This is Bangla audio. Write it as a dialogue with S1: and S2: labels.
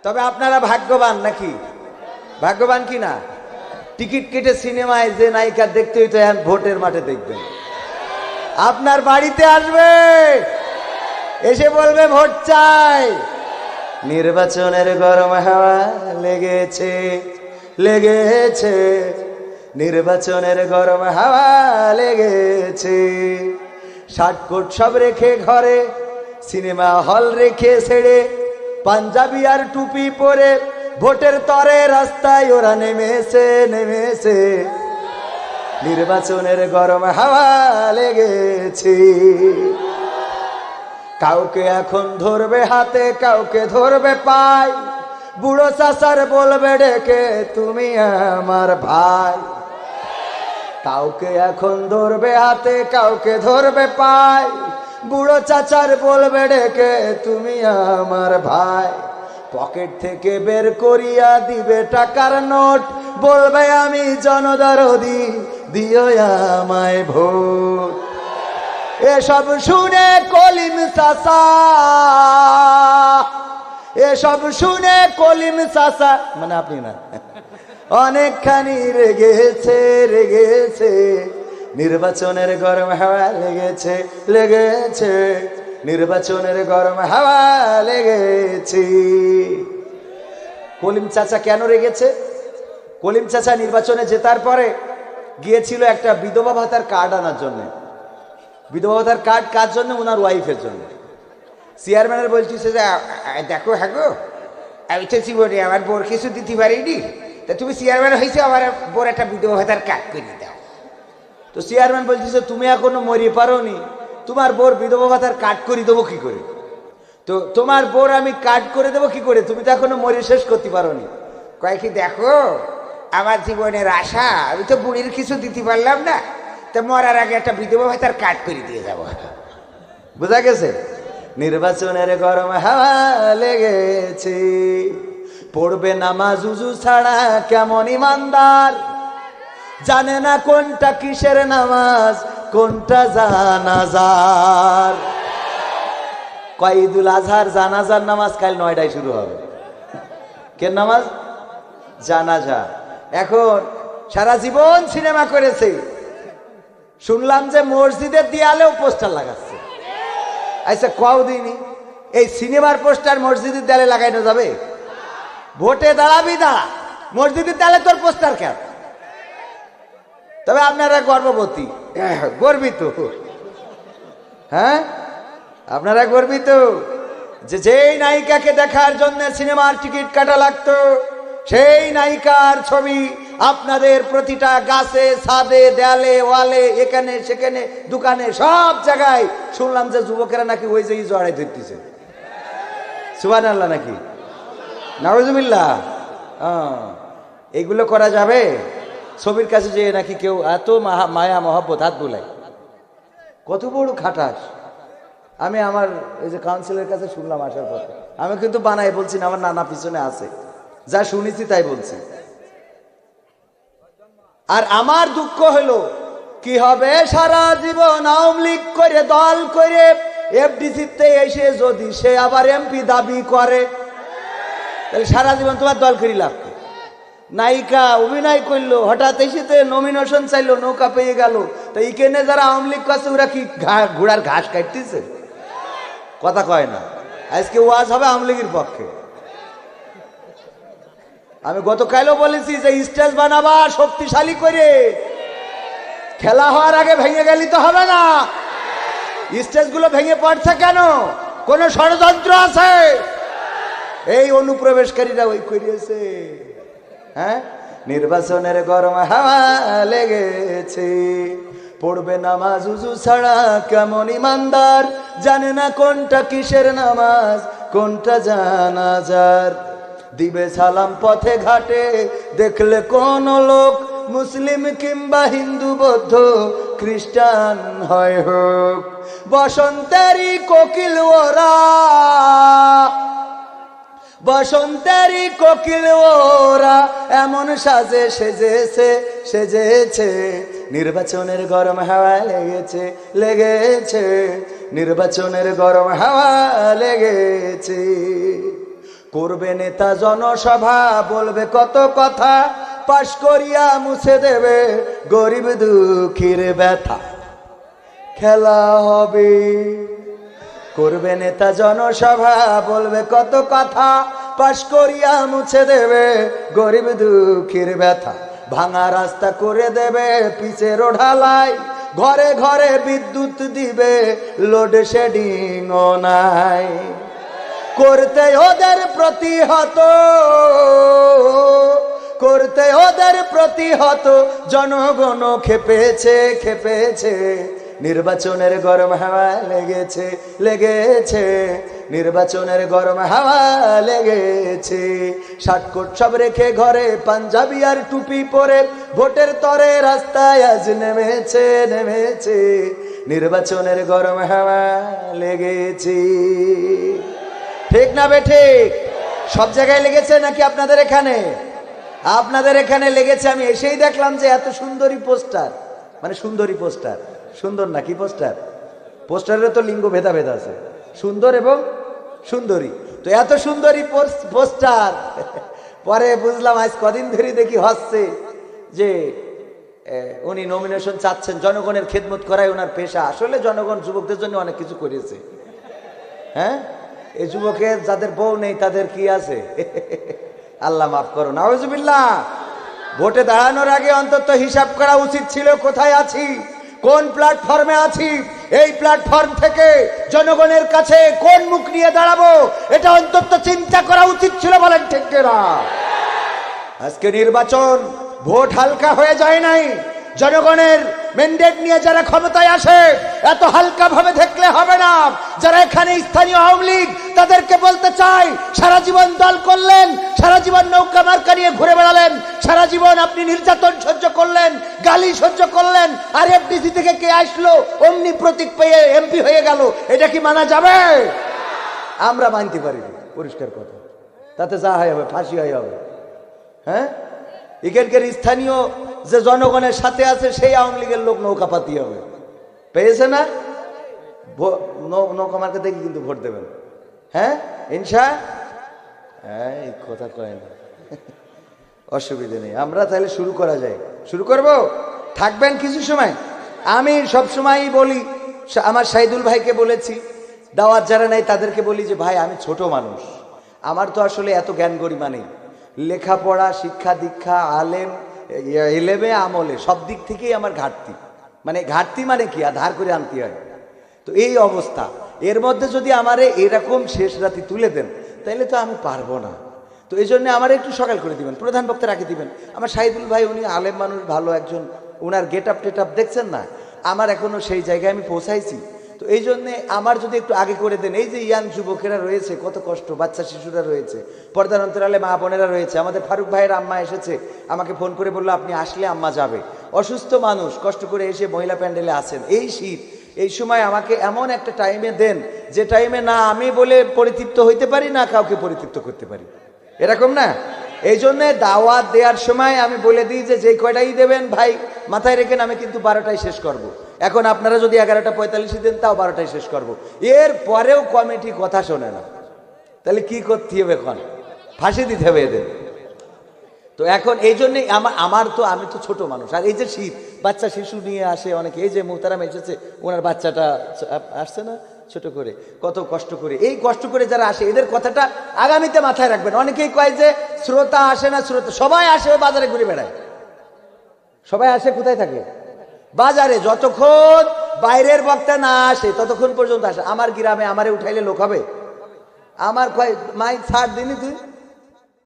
S1: তবে আপনারা ভাগ্যবান নাকি? ভাগ্যবান কি না? টিকিট কেটে সিনেমায় যে নায়িকা দেখতে হইতো এখন ভোটের মাঠে দেখবেন। আপনার বাড়িতে আসবে, এসে বলবে ভোট চাই। নির্বাচনের গরম হাওয়া লেগেছে, লেগেছে, নির্বাচনের গরম হাওয়া লেগেছে। শার্ট কোট সব রেখে ঘরে, সিনেমা হল রেখে ছেড়ে, পাঞ্জাবি আর টুপি পরে ভোটের তরে রাস্তায় ওরা নেমেছে, নেমেছে। নির্বাচনের গরম হাওয়া লেগেছে। কাউকে এখন ধরবে হাতে, কাউকে ধরবে পায়, বুড়ো চাচার বলবে ডেকে তুমি আমার ভাই। কাউকে এখন ধরবে হাতে, কাউকে ধরবে পায়, বুড়ো চাচার বলবে ডেকে তুমি আমার ভাই। পকেট থেকে বের করিয়া দিবে টাকার নোট, বলবে আমি জনদরদি, দিও আমায় ভোট। এসব শুনে কলিম চাচা, এসব শুনে কলিম চাচা মানে আপনি না, অনেকখানি রেগেছে, রেগেছে। নির্বাচনের গরম হাওয়া লেগেছে, লেগেছে, নির্বাচনের গরম হাওয়া লেগেছে। কলিম চাচা কেন রেগেছে? কলিম চাচা নির্বাচনে জেতার পরে গিয়েছিল একটা বিধবা ভাতার কার্ড আনার জন্য। বিধবা ভাতার কার্ড কার জন্য? ওনার ওয়াইফের জন্য। চেয়ারম্যানের বলতেছে যে দেখো হ্যাঁ গো, আমি তো জীবনে আমার বোর কিছু দিতে পারিনি, তা তুমি চেয়ারম্যান হয়েছে, আমার বোর একটা বিধবা ভাতার কার্ড করে দাও। তো চেয়ারম্যান বলতেছে তুমি এখনো মরিয়ে পারো নি, তোমার বোর বিধবা ভাতার কার্ড করে দেবো কি করে? তো তোমার বোর আমি কার্ড করে দেবো কি করে? তুমি তো এখনো মরে শেষ করতে পারো নি। কয় কি দেখো আমার জীবনের আশা, আমি তো বুড়ির কিছু দিতে পারলাম না, তা মরার আগে একটা বিধবা ভাতার কার্ড করে দিয়ে যাবো। বোঝা গেছে? নির্বাচনের গরম হাওয়া লেগেছে। পড়বে নামাজ উজু ছাড়া কেমন ইমানদার, জানে না কোনটা কিসের নামাজ, কোনটা জানাজার। ঈদুল আজহার জানাজার নামাজ কাল 9টায় শুরু হবে। কে নামাজ? জানাজা। এখন সারা জীবন সিনেমা করেছে, শুনলাম যে মসজিদের দেয়ালেও পোস্টার লাগাচ্ছে। আচ্ছা কও দিনি, এই সিনেমার পোস্টার মসজিদের দেয়ালে লাগাইনো যাবে? ভোটে দাঁড়াবি দাঁড়া, মসজিদের দেয়ালে তোর পোস্টার কেন? তবে আপনারা গর্ববতী, গর্বিত, হ্যাঁ আপনারা গর্বিত যে যেই নায়িকাকে দেখার জন্য সিনেমার টিকিট কাটা লাগতো, সেই নায়িকার ছবি আপনাদের প্রতিটা গাছে, ছাদে, দেয়ালে, ওয়ালে, এখানে সেখানে, দোকানে, সব জায়গায় শুনলাম যে যুবকেরা নাকি ওই যে জড়াই ধরতেছে। সুবহানাল্লাহ নাকি? নাউজুবিল্লাহ। এইগুলো করা যাবে? ছবির কাছে যে নাকি কেউ এত মায়া মহব্বত হাত বুলায়, কত বড় খাটাস। আমি আমার এই যে কাউন্সিলের কাছে শুনলাম আসার পথে, আমি কিন্তু বানাই বলছি না, আমার নানা পিছনে আছে, যা শুনেছি তাই বলছি। আর আমার দুঃখ হলো কি হবে সারা জীবন আওয়ামী লীগ করে দল করে এফডিসিতে এসে যদি সে আবার এমপি দাবি করে, তাহলে সারা জীবন তোমার দল করি লাভ। নায়িকা অভিনয় করলো, হঠাৎ এসেতে নমিনেশন চাইলো, নৌকা পেয়ে গেল, তো এইখানে যারা আওয়ামী লীগ করছে ওরা কি ঘোড়ার ঘাস কাটতেছে? কথা কয় না। আজকে ওয়াজ হবে আওয়ামী লীগের পক্ষে। আমি গতকালও বলেছি যে স্টেজ বানাবা শক্তিশালী করে, খেলা হওয়ার আগে ভেঙে গেলি তো হবে না। স্টেজগুলো ভেঙে পড়ছে কেন? কোন ষড়যন্ত্র আছে? এই অনুপ্রবেশকারীরা ওই করিয়েছে। হ্যাঁ, নির্বাচনের গরম হাওয়া লেগেছে। পড়বে নামাজ উজু ছাড়া কেমন ইমানদার, জানে না কোনটা কিসের নামাজ, কোনটা জানাজার। দিবে সালাম পথে ঘাটে, দেখলে কোন লোক মুসলিম কিংবা হিন্দু বৌদ্ধ খ্রিস্টান হয় হোক। বসন্তেরই কোকিল ওরা, বসন্তেরই কোকিল ওরা এমন সাজে সেজেছে, সেজেছে। নির্বাচনের গরম হাওয়া লেগেছে, লেগেছে, নির্বাচনের গরম হাওয়া লেগেছে। করবে নেতা জনসভা, বলবে কত কথা, পাশ করিয়া মুছে দেবে গরিব দুঃখীর ব্যথা। খেলা হবে, করবে নেতা জনসভা, বলবে কত কথা, পাশ করিয়া মুছে দেবে গরিব দুঃখীর ব্যথা। ভাঙা রাস্তা করে দেবে পিচের ঢালাই, ঘরে ঘরে বিদ্যুৎ দিবে, লোডশেডিং ও নাই। করতে ওদের প্রতিহত, করতে ওদের প্রতিহত, জনগণ খেপেছে খেপেছে। নির্বাচনের গরম হাওয়া লেগেছে লেগেছে, নির্বাচনের গরম হাওয়া লেগেছে। শার্টকোট সব রেখে ঘরে পাঞ্জাবি আর টুপি পরে ভোটের তরে রাস্তায় আজ নেমেছে নেমেছে। নির্বাচনের গরম হাওয়া লেগেছে। ঠিক না বেঠিক? সব জায়গায় লেগেছে নাকি আপনাদের এখানে? আপনাদের এখানে লেগেছে। আমি এসেই দেখলাম যে এত সুন্দরী পোস্টার, মানে সুন্দরী পোস্টার, সুন্দর নাকি পোস্টার? পোস্টারের তো লিঙ্গ ভেদাভেদ আছে, সুন্দর এবং সুন্দরী। তো এত সুন্দরী পোস্টার পরে বুঝলাম আজ কদিন ধরে দেখি হচ্ছে যে উনি নমিনেশন চাচ্ছেন, জনগণের খেদমত করাই ওনার পেশা। আসলে জনগণ যুবকদের জন্য অনেক কিছু করেছে। হ্যাঁ, এই যুবকের যাদের বউ নেই তাদের কি আছে? আল্লাহ মাফ করো, নাউজুবিল্লাহ। ভোটে দাঁড়ানোর আগে অন্তত হিসাব করা উচিত ছিল কোথায় আছি, কোন প্ল্যাটফর্মে আছি। এই প্ল্যাটফর্ম থেকে জনগণের কাছে কোন মুখ নিয়ে দাঁড়াবো, এটা অন্তত চিন্তা করা উচিত ছিল। বলেন ঠিক না? আজকে নির্বাচন, ভোট হালকা হয়ে যায় নাই। জনগণের ম্যান্ডেট নিয়ে যারা ক্ষমতায় আসে এত হালকা ভাবে দেখলে হবে না। যারা এখানে স্থানীয় আওয়ামী লীগ, তাদেরকে বলতে চাই, সারা জীবন দল করলেন, সারা জীবন নৌকা মার্কা নিয়ে ঘুরে বেড়ালেন, সারা জীবন আপনি নির্যাতন সহ্য করলেন, গালি সহ্য করলেন, আর এফডিসি থেকে কে আসলো অমনি প্রতীক পেয়ে এমপি হয়ে গেল। এটা কি মানা যাবে? আমরা মানতে পারি, পরিষ্কার কথা। তাতে যা হয় হবে, ফাঁসি হয়ে হবে। হ্যাঁ, এখানকার স্থানীয় যে জনগণের সাথে আছে সেই আওয়ামী লীগের লোক নৌকা পাতি হবে, পেয়েছে না? নৌকা মার্কা দেখে কিন্তু ভোট দেবেন। হ্যাঁ, ইনশা। হ্যাঁ, এই কথা কয় না, অসুবিধা নেই। আমরা তাহলে শুরু করা যায়, শুরু করব। থাকবেন কিছু সময়। আমি সব সময়ই বলি, আমার শাহিদুল ভাইকে বলেছি, দাওয়াত যারা নেই তাদেরকে বলি যে ভাই আমি ছোট মানুষ, আমার তো আসলে এত জ্ঞান গরিমা নেই। লেখাপড়া, শিক্ষা দীক্ষা, আলেম, এলেমে আমলে সব দিক থেকেই আমার ঘাটতি। মানে ঘাটতি মানে কি, ধার করে আনতে হয়। তো এই অবস্থা, এর মধ্যে যদি আমারে এরকম শেষ রাতি তুলে দেন তাহলে তো আমি পারবো না। তো এই জন্য আমার একটু সকাল করে দিবেন, প্রধান বক্তা রাখে দিবেন। আমার শাহিদুল ভাই উনি আলেম মানুষ, ভালো একজন, ওনার গেট আপ টেট আপ দেখছেন না, আমার এখনো সেই জায়গায় আমি পৌঁছাইছি। তো এই জন্যে আমার যদি একটু আগে করে দেন, এই যে ইয়াং যুবকেরা রয়েছে, কত কষ্ট, বাচ্চা শিশুরা রয়েছে, পর্দার অন্তরালে মা বোনেরা রয়েছে। আমাদের ফারুক ভাইয়ের আম্মা এসেছে, আমাকে ফোন করে বললো আপনি আসলে আম্মা যাবে। অসুস্থ মানুষ কষ্ট করে এসে মহিলা প্যান্ডেলে আছেন। এই শীত, এই সময় আমাকে এমন একটা টাইমে দেন যে টাইমে না আমি বলে পরিতৃপ্ত হইতে পারি, না কাউকে পরিতৃপ্ত করতে পারি, এরকম না। এই জন্যে দাওয়াত দেওয়ার সময় আমি বলে দিই যে যেই কয়টাই দেবেন ভাই মাথায় রেখেন, আমি কিন্তু 12টায় শেষ করব। এখন আপনারা যদি 11:45 দেন তাও 12টায় শেষ করব। এর পরেও কমিটি কথা শোনে না, তাহলে কি করতে হবে? এখন ফাঁসি দিতে হবে এদের। তো এখন এই জন্যই আমার তো, আমি তো ছোট মানুষ, আর এই যে শীত, বাচ্চা শিশু নিয়ে আসে অনেকে। এই যে মুহতারাম এসেছে, ওনার বাচ্চাটা আসছে না ছোট করে, কত কষ্ট করে, এই কষ্ট করে যারা আসে এদের কথাটা আগামীতে মাথায় রাখবেন। অনেকেই কয় যে শ্রোতা আসে না, শ্রোতা সবাই আসে, বাজারে ঘুরে বেড়ায়। সবাই আসে কোথায় থাকে? বাজারে। যতক্ষণ বাইরের বক্তা না আসে ততক্ষণ পর্যন্ত আসে। আমার গ্রামে আমারে উঠাইলে লোক হবে? আমার কয় মাই ছাড় দিনই তুই